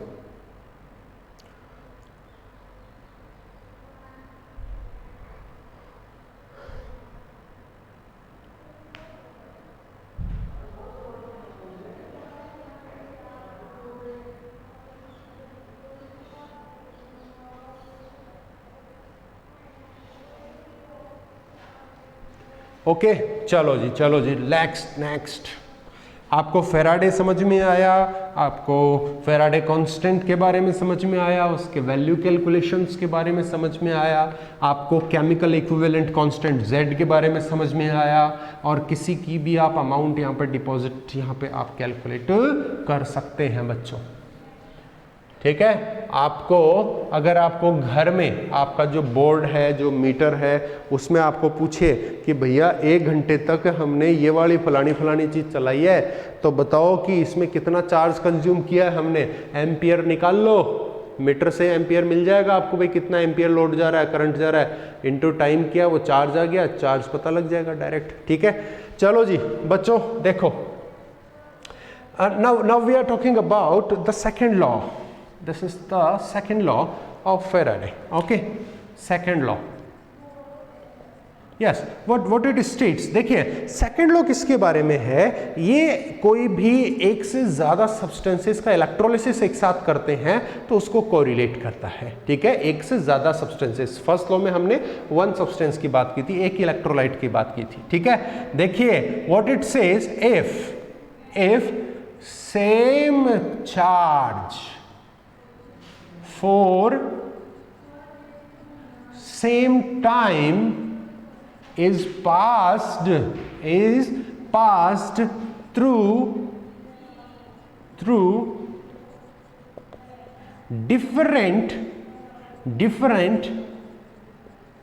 ओके चलो जी नेक्स्ट। आपको फेराडे समझ में आया, आपको फेराडे कांस्टेंट के बारे में समझ में आया, उसके वैल्यू कैलकुलेशंस के बारे में समझ में आया, आपको केमिकल इक्विवेलेंट कांस्टेंट Z के बारे में समझ में आया, और किसी की भी आप अमाउंट यहाँ पर डिपॉजिट यहाँ पे आप कैलकुलेट कर सकते हैं बच्चों, ठीक है। आपको अगर आपको घर में आपका जो बोर्ड है, जो मीटर है, उसमें आपको पूछे कि भैया 1 घंटे तक हमने ये वाली फलानी चीज़ चलाई है, तो बताओ कि इसमें कितना चार्ज कंज्यूम किया है हमने, एम्पियर निकाल लो, मीटर से एम्पियर मिल जाएगा आपको, भाई कितना एम्पियर लोड जा रहा है, करंट जा रहा है, इनटू टाइम किया, वो चार्ज आ गया, चार्ज पता लग जाएगा डायरेक्ट, ठीक है। चलो जी बच्चों देखो, now we are talking about the second law. This is the second law of Faraday. Okay, second law. Yes, what it states, देखिए सेकेंड लॉ किसके बारे में है, ये कोई भी एक से ज्यादा सब्सटेंसेस का इलेक्ट्रोलिसिस एक साथ करते हैं तो उसको कोरिलेट करता है, ठीक है। एक से ज्यादा सब्सटेंसेस, फर्स्ट लॉ में हमने 1 सब्सटेंस की बात की थी, एक इलेक्ट्रोलाइट की बात की थी, ठीक है। देखिए what it says, if same charge for same time is passed through different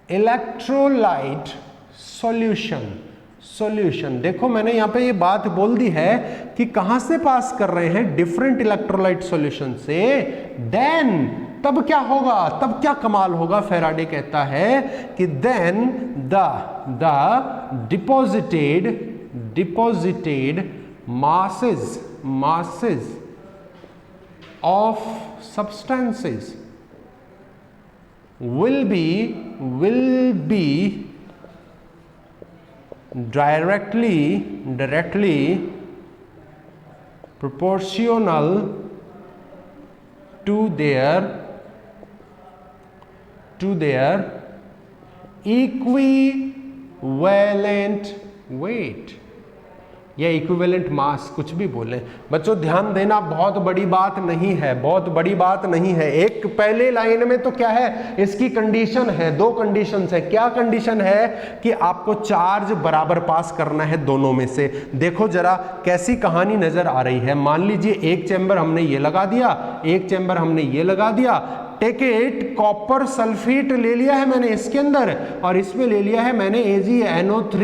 electrolyte solution। देखो मैंने यहाँ पे ये बात बोल दी है कि कहां से पास कर रहे हैं, डिफरेंट इलेक्ट्रोलाइट सॉल्यूशन से। देन तब क्या होगा, तब क्या कमाल होगा, फेराडे कहता है कि then the deposited masses of substances will be directly proportional to their equivalent weight या इक्विवेलेंट मास, कुछ भी बोलें बच्चों, ध्यान देना, बहुत बड़ी बात नहीं है, बहुत बड़ी बात नहीं है। एक पहले लाइन में तो क्या है, इसकी कंडीशन है, दो कंडीशन है। क्या कंडीशन है कि आपको चार्ज बराबर पास करना है दोनों में से। देखो जरा कैसी कहानी नजर आ रही है। मान लीजिए एक चैम्बर हमने ये लगा दिया, एक चैम्बर हमने ये लगा दिया। टेक इट, कॉपर सल्फेट ले लिया है मैंने इसके अंदर, और इसमें ले लिया है मैंने AgNO3।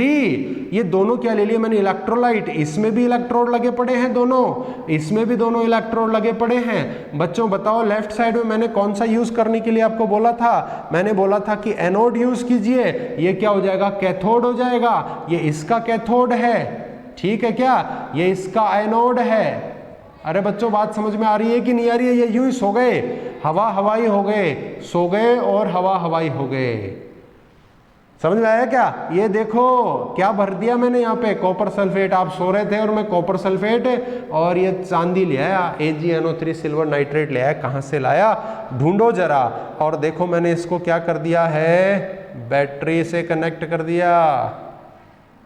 ये दोनों क्या ले लिया मैंने, इलेक्ट्रोलाइट। इसमें भी इलेक्ट्रोड लगे पड़े हैं दोनों, इसमें भी दोनों इलेक्ट्रोड लगे पड़े हैं। बच्चों बताओ लेफ्ट साइड में मैंने कौन सा यूज करने के लिए आपको बोला था? मैंने बोला था कि एनोड यूज कीजिए। ये क्या हो जाएगा, कैथोड हो जाएगा। ये इसका कैथोड है, ठीक है क्या, ये इसका एनोड है। अरे बच्चों बात समझ में आ रही है कि नहीं आ रही है? ये यूं ही सो गए, हवा हवाई हो गए, सो गए और हवा हवाई हो गए। समझ में आया क्या? ये देखो क्या भर दिया मैंने यहाँ पे, कॉपर सल्फेट। आप सो रहे थे और मैं कॉपर सल्फेट और ये चांदी ले आया, AgNO3 सिल्वर नाइट्रेट ले आया। कहाँ से लाया, ढूंढो जरा। और देखो मैंने इसको क्या कर दिया है, बैटरी से कनेक्ट कर दिया।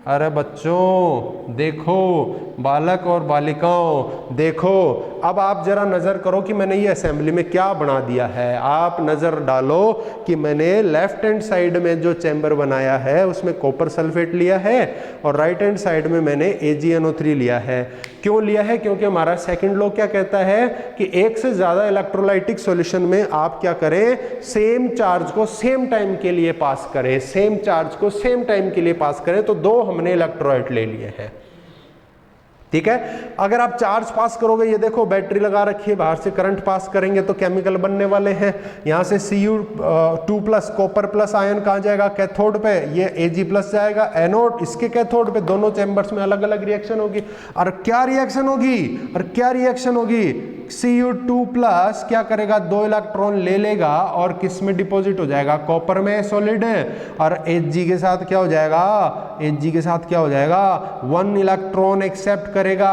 अरे बच्चों देखो, बालक और बालिकाओं देखो, अब आप जरा नज़र करो कि मैंने ये असेंबली में क्या बना दिया है। आप नज़र डालो कि मैंने लेफ्ट हैंड साइड में जो चैम्बर बनाया है उसमें कॉपर सल्फेट लिया है और राइट हैंड साइड में मैंने AgNO3 लिया है। क्यों लिया है? क्योंकि हमारा सेकंड लॉ क्या कहता है कि एक से ज़्यादा इलेक्ट्रोलाइटिक सॉल्यूशन में आप क्या करें, सेम चार्ज को सेम टाइम के लिए पास करें, सेम चार्ज को सेम टाइम के लिए पास करें। तो दो हमने इलेक्ट्रोलाइट ले लिए हैं, ठीक है। अगर आप चार्ज पास करोगे, ये देखो बैटरी लगा रखी है, बाहर से करंट पास करेंगे तो केमिकल बनने वाले हैं। यहाँ से Cu2+ कॉपर प्लस आयन कहाँ जाएगा, कैथोड पे, ये Ag+ जाएगा एनोड, इसके कैथोड पे। दोनों चैम्बर्स में अलग अलग रिएक्शन होगी। और क्या रिएक्शन होगी, और क्या रिएक्शन होगी, Cu2+ क्या करेगा, 2 इलेक्ट्रॉन ले लेगा और किस में डिपॉजिट हो जाएगा, कॉपर में सॉलिड। और Ag के साथ क्या हो जाएगा, Ag के साथ क्या हो जाएगा, 1 इलेक्ट्रॉन एक्सेप्ट करेगा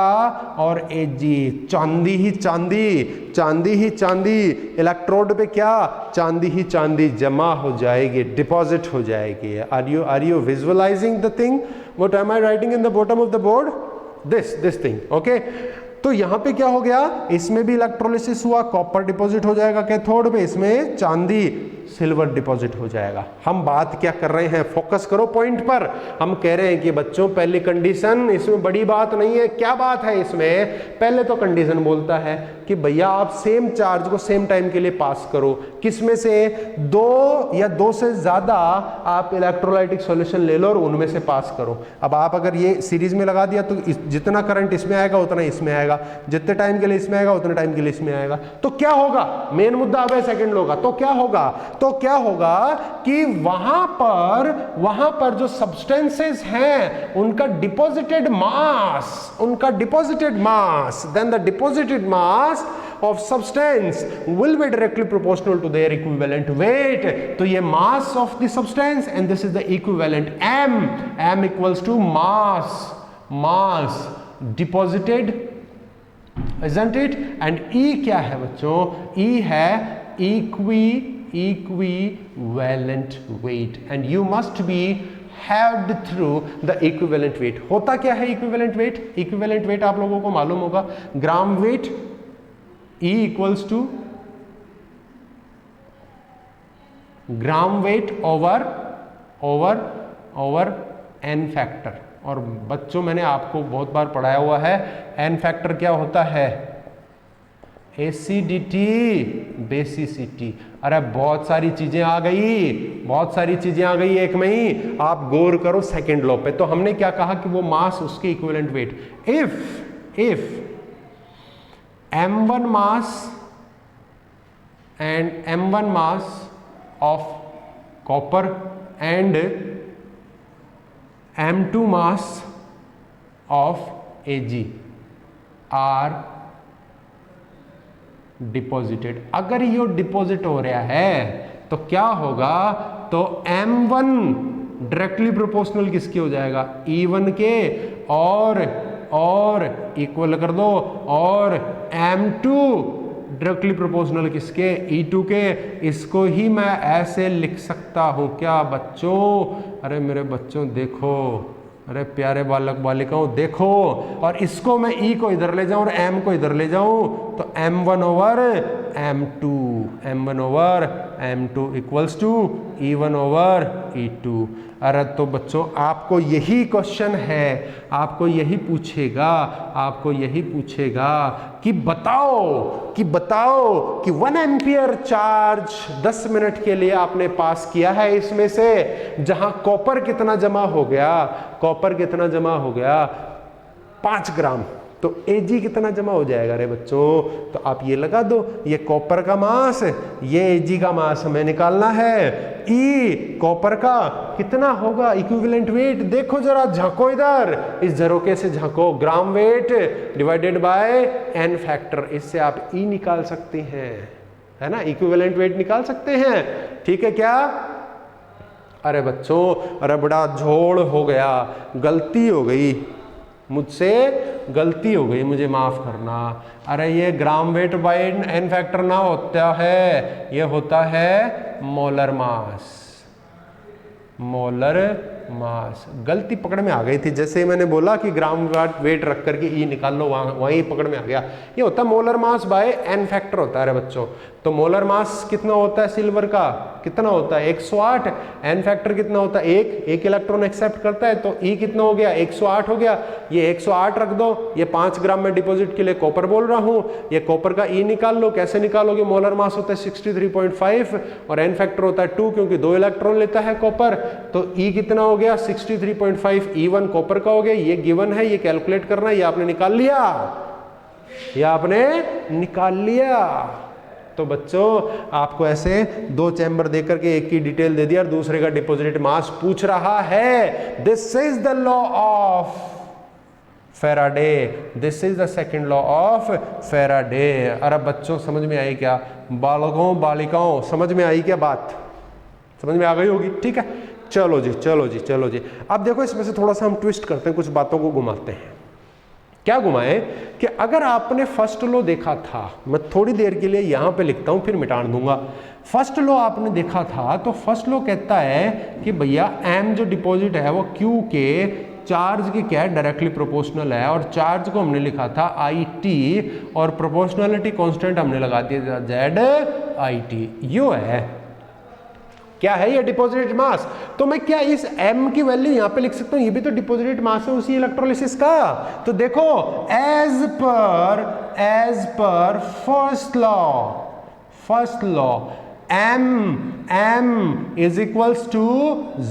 और Ag चांदी ही चांदी, चांदी ही चांदी, इलेक्ट्रोड पे क्या, चांदी ही चांदी जमा हो जाएगी, डिपॉजिट हो जाएगी। Are you visualising the thing, what am I writing in the bottom of the board, this thing, okay. तो यहां पे क्या हो गया, इसमें भी इलेक्ट्रोलिसिस हुआ, कॉपर डिपॉजिट हो जाएगा कैथोड पे, इसमें चांदी सिल्वर डिपॉजिट हो जाएगा। हम बात क्या कर रहे हैं, फोकस करो पॉइंट पर। हम कह रहे हैं कि बच्चों पहली कंडीशन, इसमें बड़ी बात नहीं है। क्या बात है इसमें, पहले तो कंडीशन बोलता है कि भैया आप सेम चार्ज को सेम टाइम के लिए पास करो। किसमें से, 2 या 2 से ज्यादा आप इलेक्ट्रोलाइटिक सॉल्यूशन ले लो और उनमें से पास करो। अब आप अगर ये सीरीज में लगा दिया तो जितना करंट इसमें आएगा उतना इसमें आएगा, जितने टाइम के लिए इसमें आएगा उतने टाइम के लिए इसमें आएगा। तो क्या होगा, मेन मुद्दा अब है सेकंड लॉ का। तो क्या होगा कि वहां पर जो सब्सटेंसेस हैं उनका deposited mass, then the deposited mass of substance will be directly proportional to their equivalent weight. तो ये mass of the substance and this is the equivalent m equals to mass deposited, isn't it? and E क्या है बच्चों, E है equivalent weight and you must be haved through the equivalent weight. होता क्या है equivalent weight, equivalent weight आप लोगों को मालूम होगा, gram weight E equals to gram weight over over n factor. और बच्चों मैंने आपको बहुत बार पढ़ाया हुआ है, n फैक्टर क्या होता है? Acidity basicity. अरे बहुत सारी चीजें आ गई, बहुत सारी चीजें आ गई एक में ही। आप गौर करो सेकंड लॉ पे। तो हमने क्या कहा कि वो मास उसके equivalent weight. If m1 mass and m1 mass of copper and m2 mass of Ag are deposited. अगर ये डिपॉजिट हो रहा है तो क्या होगा? तो m1 डायरेक्टली प्रोपोर्शनल किसके हो जाएगा? E1 के, और इक्वल कर दो, और m2 डायरेक्टली प्रोपोर्शनल किसके? E2 के। इसको ही मैं ऐसे लिख सकता हूं क्या बच्चों? अरे मेरे बच्चों देखो, अरे प्यारे बालक बालिकाओं देखो, और इसको मैं E को इधर ले जाऊं और M को इधर ले जाऊं तो M1 over M2, M1 over M2 equals to E1 over E2। अरे तो बच्चों आपको यही क्वेश्चन है, आपको यही पूछेगा कि बताओ कि 1 एम्पियर चार्ज 10 मिनट के लिए आपने पास किया है, इसमें से जहां कॉपर कितना जमा हो गया? 5 ग्राम। तो Ag कितना जमा हो जाएगा रे बच्चों? तो आप ये लगा दो, ये कॉपर का मास, ये Ag का मास हमें निकालना है। E कॉपर का कितना होगा इक्विवेलेंट वेट? देखो जरा, झांको इधर, इस झरोके से झांको। Gram weight divided by n factor, इससे आप E निकाल सकते हैं, है ना? इक्विवेलेंट वेट निकाल सकते हैं, ठीक है क्या? अरे बच्चों, अरे बड़ा झोल हो गया, गलती हो गई मुझसे, मुझे माफ करना। अरे ये gram weight by n factor ना होता है, ये होता है मोलर मास। गलती पकड़ में आ गई थी, जैसे मैंने बोला कि ग्राम वेट रख करके E निकाल लो, वहीं पकड़ में आ गया। ये होता है molar mass by n factor होता है रे बच्चों। तो मोलर मास कितना होता है सिल्वर का? कितना होता है? 108। n फैक्टर कितना होता है? एक इलेक्ट्रॉन एक्सेप्ट करता है, तो E कितना हो गया? 108 हो गया। ये 108 रख दो, ये 5 ग्राम में डिपॉजिट के लिए कॉपर बोल रहा हूं, ये कॉपर का E निकाल लो। कैसे निकालोगे? मोलर मास होता है 63.5 और n फैक्टर होता है 2, क्योंकि 2 इलेक्ट्रॉन लेता है कॉपर। तो E कितना हो गया? 63.5। E1 कॉपर का हो गया, ये गिवन है, ये कैलकुलेट करना है, ये आपने निकाल लिया। तो बच्चों आपको ऐसे 2 चैम्बर देकर के एक की डिटेल दे दिया और दूसरे का डिपॉजिट मास पूछ रहा है। This is the law of Faraday, this is the second law of Faraday. अरे बच्चों समझ में आई क्या? बालकों बालिकाओं समझ में आई क्या बात? समझ में आ गई होगी, ठीक है। चलो जी। अब देखो, इसमें से थोड़ा सा हम ट्विस्ट करते हैं, कुछ बातों को घुमाते हैं। क्या घुमाएं कि अगर आपने फर्स्ट लॉ देखा था, मैं थोड़ी देर के लिए यहां पे लिखता हूं, फिर मिटान दूंगा। फर्स्ट लॉ आपने देखा था, तो फर्स्ट लॉ कहता है कि भैया m जो डिपॉजिट है वो q के चार्ज के क्या है? डायरेक्टली प्रोपोर्शनल है। और चार्ज को हमने लिखा था IT और प्रोपोर्शनलिटी कांस्टेंट हमने लगा दिया ZIT। यो है, क्या है ये? डिपॉजिटेड मास। तो मैं क्या इस m की वैल्यू यहां पे लिख सकता हूं? ये भी तो डिपॉजिटेड मास है उसी इलेक्ट्रोलिसिस का। तो देखो, as per first law m is equals to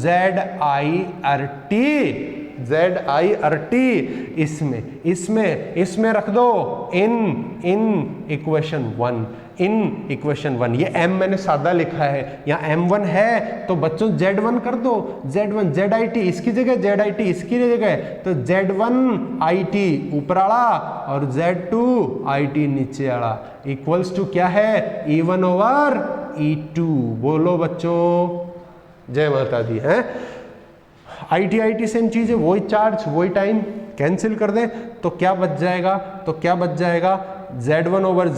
ZIRT। इसमें रख दो इन इक्वेशन 1। ये m मैंने सादा लिखा है, यहाँ m1 है तो बच्चों Z1 कर दो। Z1 ZIT इसकी जगह, ZIT इसकी जगह, तो Z1IT ऊपर वाला और Z2IT नीचे वाला इक्वल्स टू क्या है? E1 over E2। बोलो बच्चों, जय माता दी। है IT सेम चीज है, वही चार्ज वही टाइम, कैंसिल कर दे तो क्या बच जाएगा? Z1 over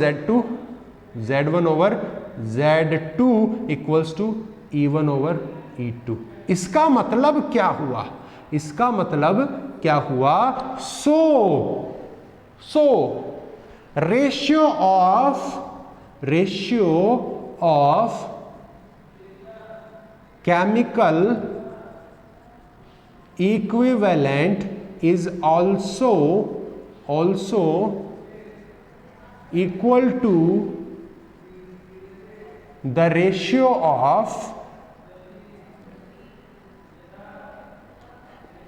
Z2 equals to E1 over E2। इसका मतलब क्या हुआ? So ratio of chemical equivalent is also equal to the ratio of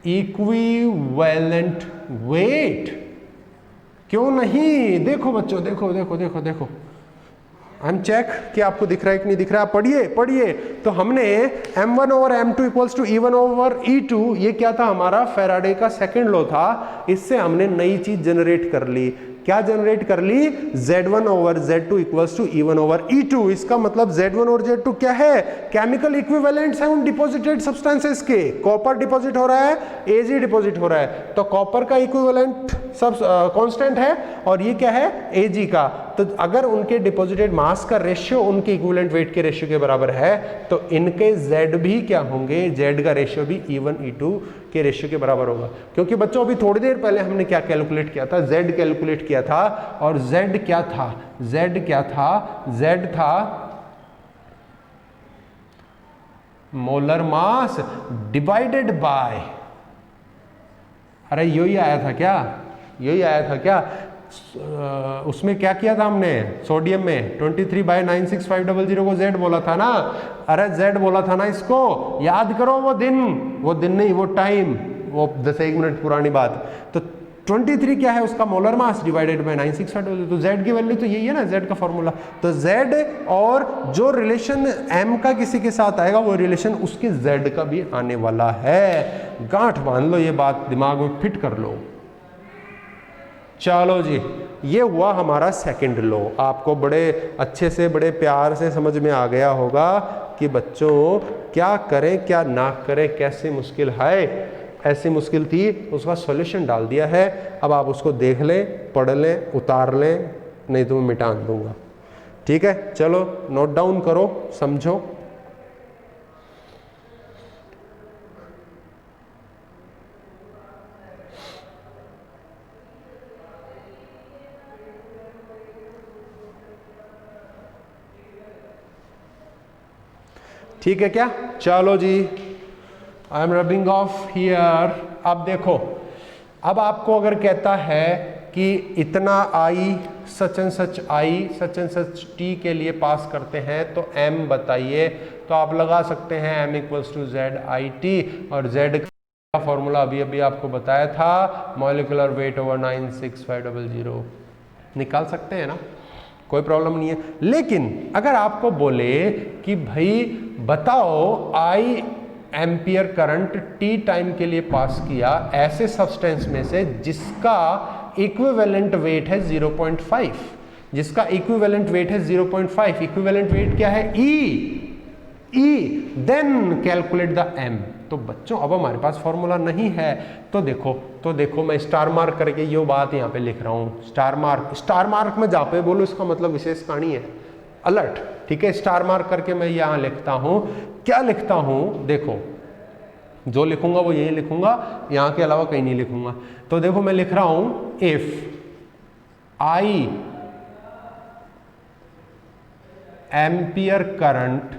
equivalent weight। क्यों नहीं? देखो बच्चों, देखो देखो देखो देखो, हम चेक कि आपको दिख रहा है कि नहीं दिख रहा है। पढ़िए पढ़िए। तो हमने m1 over m2 equals to E1 over E2, ये क्या था? हमारा फैराडे का सेकंड लॉ था। इससे हमने नई चीज जनरेट कर ली। क्या जनरेट कर ली? Z1 over Z2 equals to E1 over E2। इसका मतलब Z1 और Z2 क्या है? केमिकल इक्विवेलेंट्स हैं उन डिपॉजिटेड सब्सटेंसेस के। कॉपर डिपॉजिट हो रहा है, Ag डिपॉजिट हो रहा है, तो कॉपर का इक्विवेलेंट सब कांस्टेंट है और ये क्या है? Ag का। तो अगर उनके डिपॉजिटेड मास का रेशियो उनके इक्विवेलेंट वेट के रेशियो के बराबर है तो इनके Z भी क्या होंगे? Z का रेशियो भी E1 E2 के रेशियो के बराबर होगा। क्योंकि बच्चों अभी थोड़ी देर पहले हमने क्या कैलकुलेट किया था? Z कैलकुलेट किया था। और Z क्या था? Z क्या था? Z था मोलर मास डिवाइडेड बाय, अरे यही आया था क्या? यही आया था क्या? उसमें क्या किया था हमने? सोडियम में 23/96500 को Z बोला था ना। अरे Z बोला था ना, इसको याद करो। वो दिन नहीं, वो टाइम, वो 10-1 मिनट पुरानी बात। तो 23 क्या है? उसका मोलर मास डिवाइडेड बाय 96500। तो Z की वैल्यू तो यही है ना, Z का फॉर्मूला। तो Z और जो रिलेशन M का किसी के साथ आएगा वो रिलेशन उसके Z का भी आने वाला है। गांठ बांध लो, ये बात दिमाग में फिट कर लो। चलो जी, ये हुआ हमारा सेकंड लॉ। आपको बड़े अच्छे से, बड़े प्यार से समझ में आ गया होगा कि बच्चों क्या करें क्या ना करें, कैसी मुश्किल है। ऐसी मुश्किल थी, उसका सॉल्यूशन डाल दिया है। अब आप उसको देख लें, पढ़ लें, उतार लें, नहीं तो मैं मिटा दूंगा। ठीक है, चलो नोट डाउन करो, समझो। ठीक है क्या? चलो जी, I am rubbing off here. अब देखो, अब आपको अगर कहता है कि इतना I such and such I such and such T के लिए पास करते हैं तो m बताइए, तो आप लगा सकते हैं m equals to z i t. और z का फॉर्मूला अभी अभी आपको बताया था, मॉलिक्यूलर वेट ओवर 96500 निकाल सकते हैं ना, कोई प्रॉब्लम नहीं है। लेकिन अगर आपको बोले कि भाई बताओ आई एम्पियर करंट टी टाइम के लिए पास किया ऐसे सब्सटेंस में से जिसका इक्विवेलेंट वेट है 0.5, जिसका इक्विवेलेंट वेट है 0.5, इक्विवेलेंट वेट क्या है? E, then calculate the M। तो बच्चों अब हमारे पास फॉर्मूला नहीं है, तो देखो मैं स्टार मार्क करके ये बात यहाँ पे लिख रहा हूँ। स्टार मार्क में जहाँ पे बोलो इसका मतलब विशेष कहानी है, अलर्ट। ठीक है, स्टार मार्क करके मैं यहाँ लिखता हूँ। क्या लिखता हूँ? देखो, जो लिखूंगा वो यही लिखूंगा, यहाँ के अलावा कहीं नहीं लिखूंगा। तो देखो मैं लिख रहा हूँ if I ampere current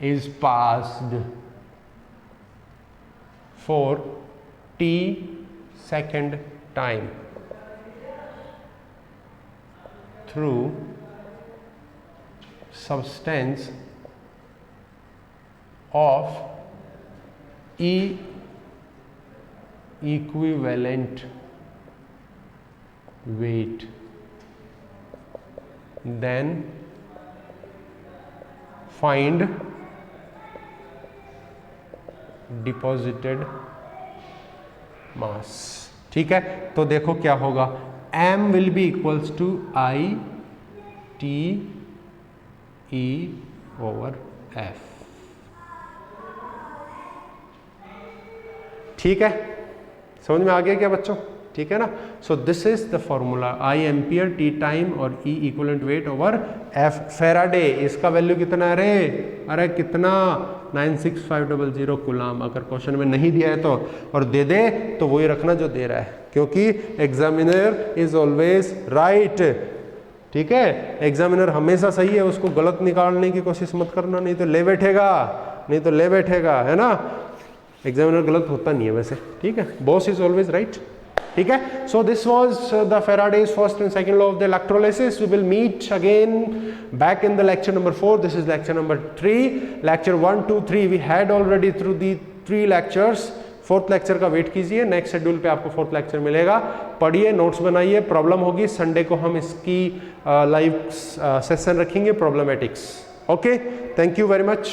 is passed for t second time through substance of E equivalent weight, then find deposited mass. ठीक है, तो देखो क्या होगा, m will be equals to I T E over F. ठीक है, समझ में आ गया क्या बच्चों? ठीक है ना। So this is the formula, I ampere T time और E equivalent weight over F Faraday. इसका वैल्यू कितना है रे? अरे कितना? 96500 कूलम। अगर क्वेश्चन में नहीं दिया है तो, और दे दे तो वही रखना जो दे रहा है, क्योंकि एग्जामिनर इज ऑलवेज राइट। ठीक है, एग्जामिनर हमेशा सही है, उसको गलत निकालने की कोशिश मत करना, नहीं तो ले बैठेगा, है ना। एग्जामिनर गलत होता नहीं है वैसे, ठीक है, बॉस इज ऑलवेज राइट, ठीक है। So this was the Faraday's first and second law of the electrolysis. We will meet again back in the lecture number 4. This is lecture number 3. Lecture 1, 2, 3 we had already through the 3 lectures. Fourth lecture का wait कीजिए, next schedule पे आपको fourth lecture मिलेगा. पढ़िए, notes बनाइए. Problem होगी Sunday को हम इसकी लाइव सेशन रखेंगे, problematics. Okay, thank you very much.